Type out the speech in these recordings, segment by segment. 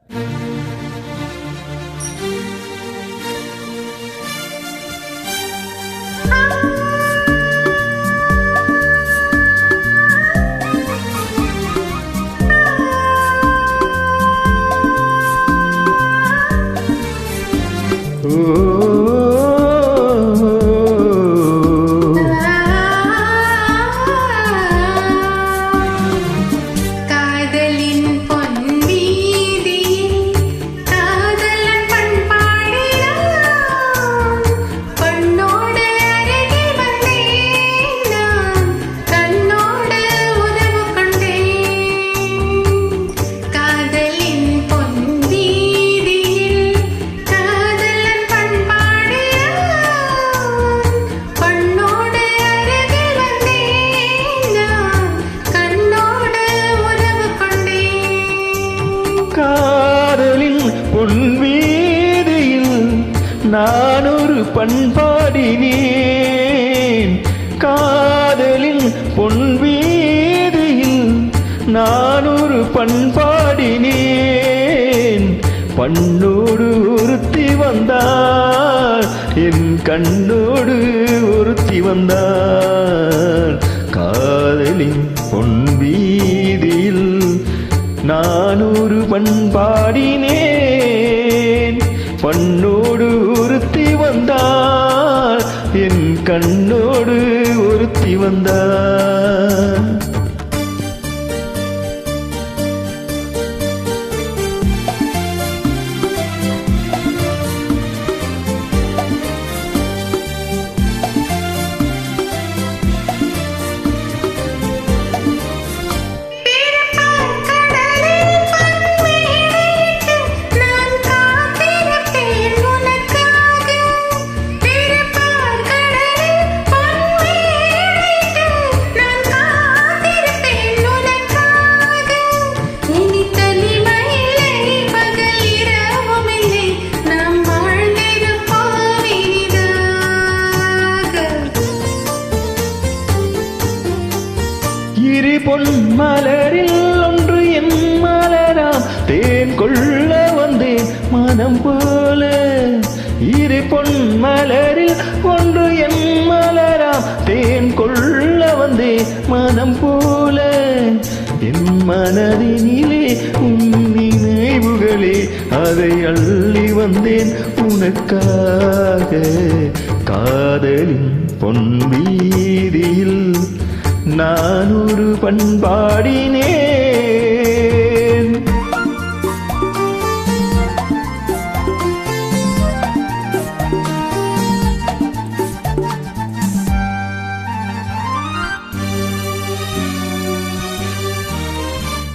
காதலின் பொன்வீதியில் நான் ஒரு பண்பாடினேன். காதலின் பொன்வீதியில் நான் ஒரு பண்பாடினேன். பண்ணோடு ஒருத்தி வந்தாள், என் கண்ணோடு ஒருத்தி வந்தாள். காதலின் பொன்வீதியில் நான் ஒரு பண்பாடினேன். பண்ணோடு ஒருத்தி வந்தாள், என் கண்ணோடு ஒருத்தி வந்தாள். இரு பொன் மலரில் ஒன்று என் மலராம், தேன் கொள்ள வந்தேன் மனம் போல. இரு பொன் மலரில் ஒன்று என் மலராம், தேன் கொள்ள வந்தேன் மனம் போல. என் மனதினிலே உன் நினைவுகளே, அதை அள்ளி வந்தேன் உனக்காக. காதலின் பொன்வீதியில் நான் ஒரு பண்பாடினேன்.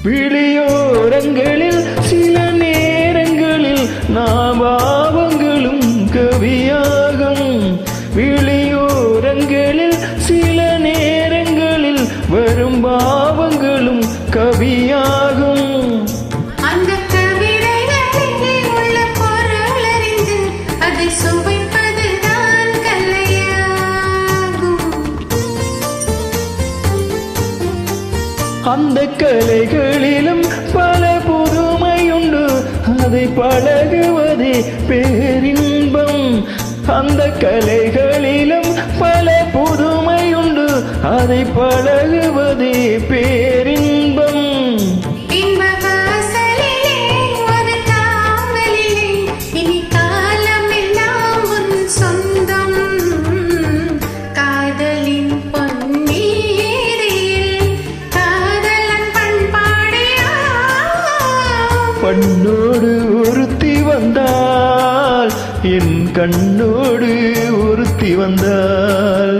விழியோரங்களில் சில நேரங்களில் நாபாவங்களும் கவியாகும். விழியோரங்களில் சில நேரங்களில் வரும் பாவங்களும் கவியாகும். அந்த கவிதைகளிலே உள்ள பொருள் அறிந்து அதை சுவைப்பதுதான் கலையாகும். அந்த கலைகளிலும் பல புதுமையுண்டு, அதை பழகுவதே பேரின்பம். அந்த கலைகளிலும் பல புதுமையுண்டு, அதை பழகுவதே பேரின்பம். இன்ப வாசலிலே ஒரு காவலிலே, இனி காலம் எல்லாம் உன் சொந்தம். காதலின் பொன்வீதியில் காதலன் பண்பாடியாம். பண்ணோடு ஒருத்தி வந்தாள், என் கண்ணோடு ஒருத்தி வந்தாள்.